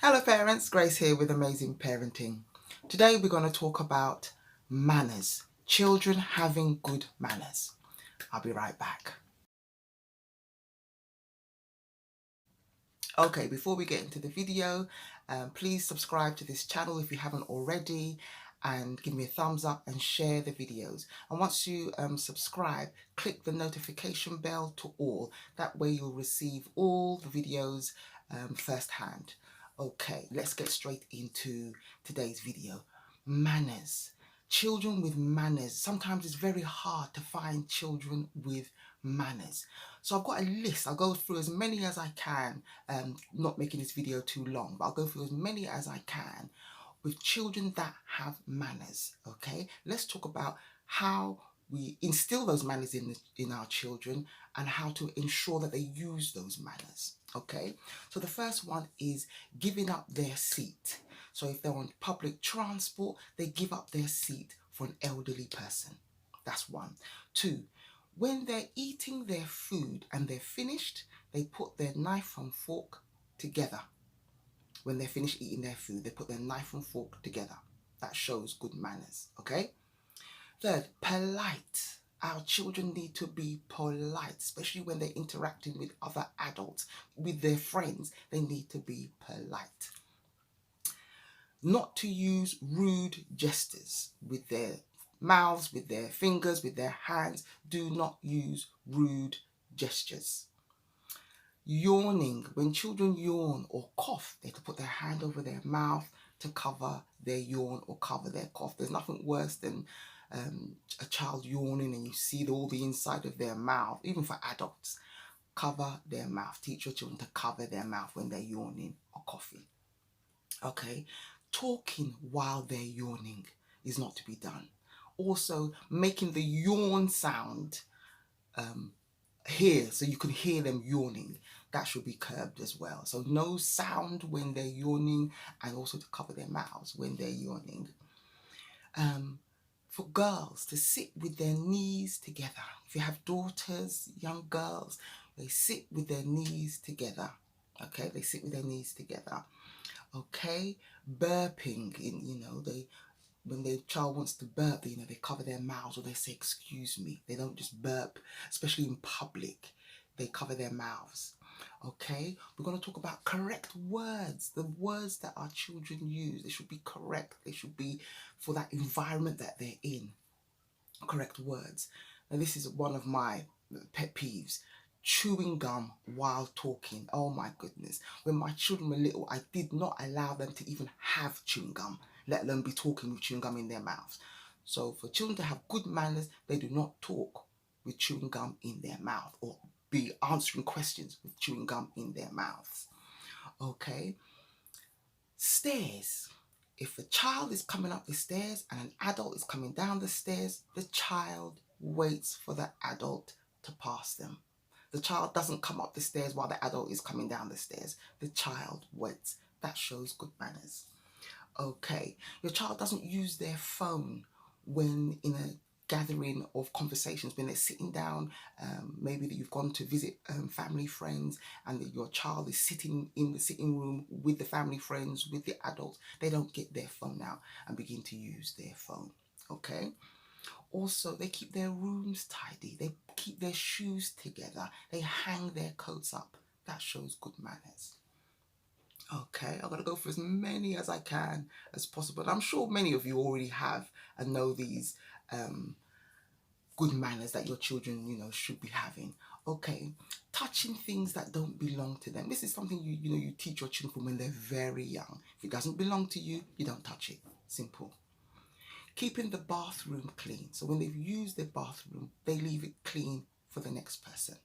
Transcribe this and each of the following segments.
Hello parents, Grace here with Amazing Parenting. Today we're going to talk about manners, children having good manners. I'll be right back. Okay, before we get into the video, please subscribe to this channel if you haven't already and give me a thumbs up and share the videos. And once you subscribe, click the notification bell to all. That way you'll receive all the videos firsthand. Okay, let's get straight into today's video. Manners. Children with manners. Sometimes it's very hard to find children with manners. So I've got a list. I'll go through as many as I can, not making this video too long, but I'll go through as many as I can with children that have manners. Okay, let's talk about how we instill those manners in our children and how to ensure that they use those manners. Okay, so the first one is giving up their seat. So if they're on public transport, they give up their seat for an elderly person. That's one. Two, when they're eating their food and they're finished, they put their knife and fork together. When they're finished eating their food, they put their knife and fork together. That shows good manners, okay? Third, polite. Our children need to be polite, especially when they're interacting with other adults, with their friends. They need to be polite. Not to use rude gestures with their mouths, with their fingers, with their hands. Do not use rude gestures. Yawning. When children yawn or cough, they have to put their hand over their mouth to cover their yawn or cover their cough. There's nothing worse than a child yawning and you see all the inside of their mouth. Even for adults, cover their mouth. Teach your children to cover their mouth when they're yawning or coughing. Okay, talking while they're yawning is not to be done. Also, making the yawn sound so you can hear them yawning, that should be curbed as well. So no sound when they're yawning, and also to cover their mouths when they're yawning. For girls to sit with their knees together. If you have daughters, young girls, they sit with their knees together. Okay, they sit with their knees together. Okay, burping, when the child wants to burp, they cover their mouths or they say, excuse me. They don't just burp, especially in public. They cover their mouths. Okay, we're going to talk about correct words. The words that our children use, they should be correct. They should be for that environment that they're in. Correct words. Now, this is one of my pet peeves. Chewing gum while talking. Oh my goodness. When my children were little, I did not allow them to even have chewing gum, let alone be talking with chewing gum in their mouths. So for children to have good manners, they do not talk with chewing gum in their mouth or be answering questions with chewing gum in their mouths. Okay. Stairs. If a child is coming up the stairs and an adult is coming down the stairs, the child waits for the adult to pass them. The child doesn't come up the stairs while the adult is coming down the stairs. The child waits. That shows good manners. Okay, your child doesn't use their phone when in a gathering of conversations, when they're sitting down, maybe that you've gone to visit family friends and that your child is sitting in the sitting room with the family friends, with the adults. They don't get their phone out and begin to use their phone. Okay. Also, they keep their rooms tidy. They keep their shoes together. They hang their coats up. That shows good manners. Okay, I'm going to go for as many as I can as possible. And I'm sure many of you already have and know these good manners that your children, should be having. Okay, touching things that don't belong to them. This is something you teach your children from when they're very young. If it doesn't belong to you, you don't touch it. Simple. Keeping the bathroom clean. So when they've used their bathroom, they leave it clean for the next person.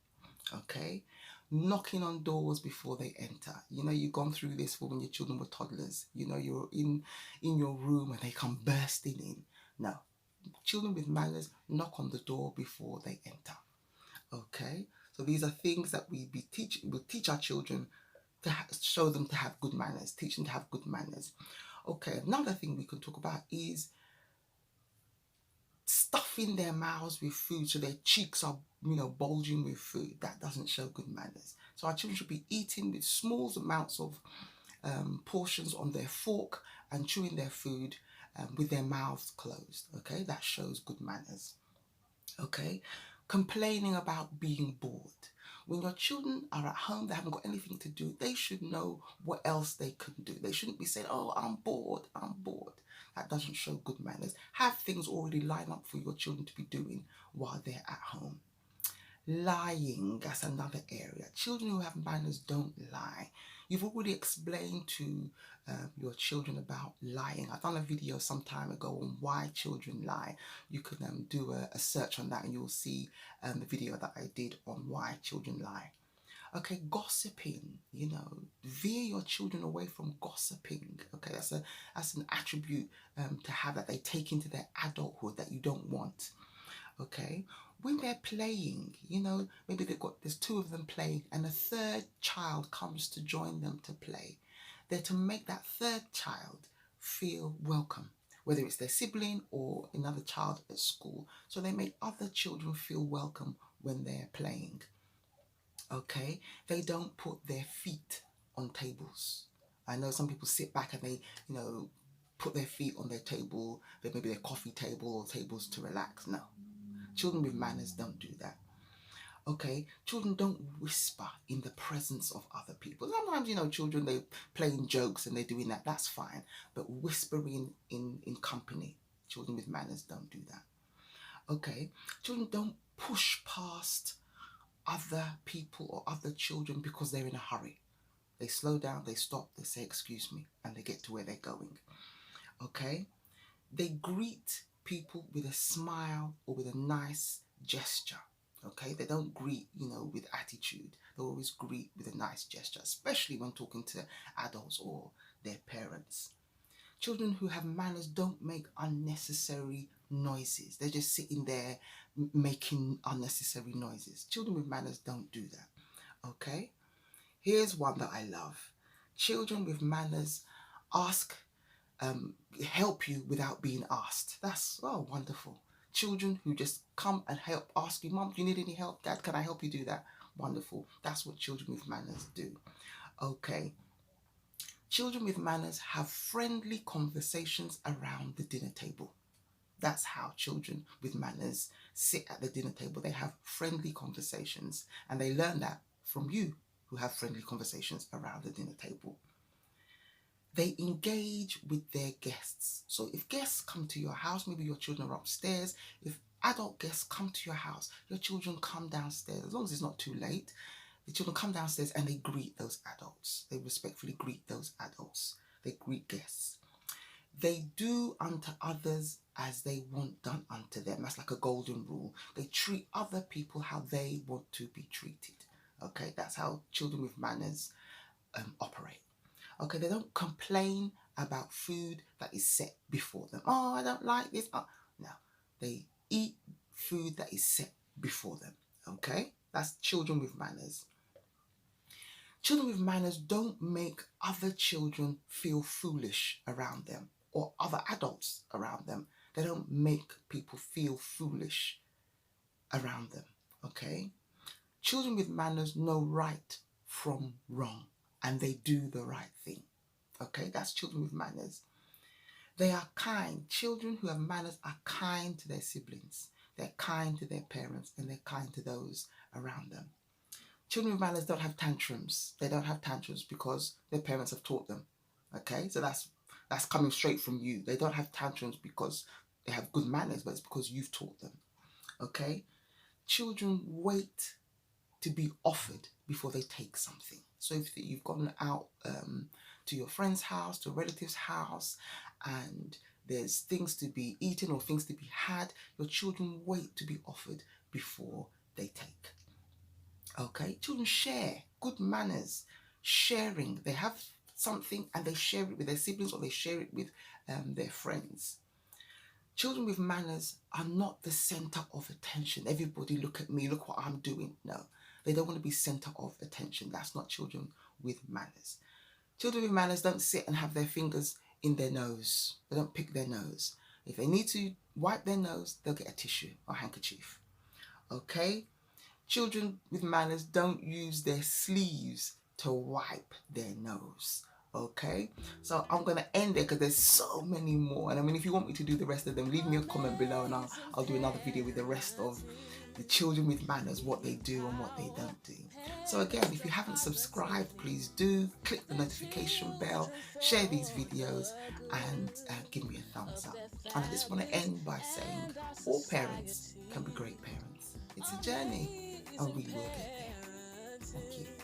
Okay? Knocking on doors before they enter. You've gone through this for when your children were toddlers. You're in your room and they come bursting in. No. Children with manners, knock on the door before they enter. Okay? So these are things that we'll teach our children to show them to have good manners. Teach them to have good manners. Okay, another thing we can talk about is stuffing their mouths with food so their cheeks are bulging with food. That doesn't show good manners. So our children should be eating with small amounts of portions on their fork and chewing their food with their mouths closed. Okay, that shows good manners. Okay, complaining about being bored. When your children are at home, they haven't got anything to do, they should know what else they can do. They shouldn't be saying, oh, I'm bored, I'm bored. That doesn't show good manners. Have things already lined up for your children to be doing while they're at home. Lying, that's another area. Children who have manners don't lie. You've already explained to your children about lying. I've done a video some time ago on why children lie. You can do a search on that and you'll see the video that I did on why children lie. Okay, gossiping, veer your children away from gossiping. Okay, that's an attribute to have that they take into their adulthood that you don't want. Okay, when they're playing, maybe there's two of them playing and a third child comes to join them to play. They're to make that third child feel welcome, whether it's their sibling or another child at school. So they make other children feel welcome when they're playing. Okay, they don't put their feet on tables. I know some people sit back and they, put their feet on their table, maybe their coffee table or tables to relax. No. Children with manners don't do that. Okay, children don't whisper in the presence of other people. Sometimes, children, they're playing jokes and they're doing that. That's fine. But whispering in company, children with manners don't do that. Okay, children don't push past other people or other children because they're in a hurry. They slow down, they stop, they say, excuse me, and they get to where they're going. Okay, they greet people with a smile or with a nice gesture. Okay, they don't greet, with attitude. They always greet with a nice gesture, especially when talking to adults or their parents. Children who have manners don't make unnecessary noises. They're just sitting there making unnecessary noises. Children with manners don't do that. Okay, here's one that I love. Children with manners ask help you without being asked. That's wonderful. Children who just come and help, ask you, Mom, do you need any help? Dad, can I help you do that? Wonderful. That's what children with manners do. Okay. Children with manners have friendly conversations around the dinner table. That's how children with manners sit at the dinner table. They have friendly conversations and they learn that from you who have friendly conversations around the dinner table. They engage with their guests. So if guests come to your house, maybe your children are upstairs. If adult guests come to your house, your children come downstairs. As long as it's not too late, the children come downstairs and they greet those adults. They respectfully greet those adults. They greet guests. They do unto others as they want done unto them. That's like a golden rule. They treat other people how they want to be treated. Okay, that's how children with manners operate. Okay, they don't complain about food that is set before them. Oh, I don't like this. Oh. No, they eat food that is set before them. Okay, that's children with manners. Children with manners don't make other children feel foolish around them or other adults around them. They don't make people feel foolish around them. Okay, children with manners know right from wrong and they do the right thing. Okay, that's children with manners. They are kind. Children who have manners are kind to their siblings. They're kind to their parents and they're kind to those around them. Children with manners don't have tantrums. They don't have tantrums because their parents have taught them. Okay, so that's coming straight from you. They don't have tantrums because they have good manners, but it's because you've taught them. Okay, children wait to be offered before they take something. So if you've gone out to your friend's house, to a relative's house, and there's things to be eaten or things to be had, your children wait to be offered before they take. Okay, children share, good manners, sharing. They have something and they share it with their siblings or they share it with their friends. Children with manners are not the center of attention. Everybody look at me, look what I'm doing. No, they don't want to be center of attention. That's not children with manners. Children with manners don't sit and have their fingers in their nose. They don't pick their nose. If they need to wipe their nose, they'll get a tissue or handkerchief. Okay? Children with manners don't use their sleeves to wipe their nose. Okay, so I'm gonna end there because there's so many more, and I mean, if you want me to do the rest of them, leave me a comment below and I'll do another video with the rest of the children with manners, what they do and what they don't do. So again, if you haven't subscribed, please do click the notification bell, share these videos, and give me a thumbs up. And I just want to end by saying all parents can be great parents. It's a journey and we will get there. Thank you.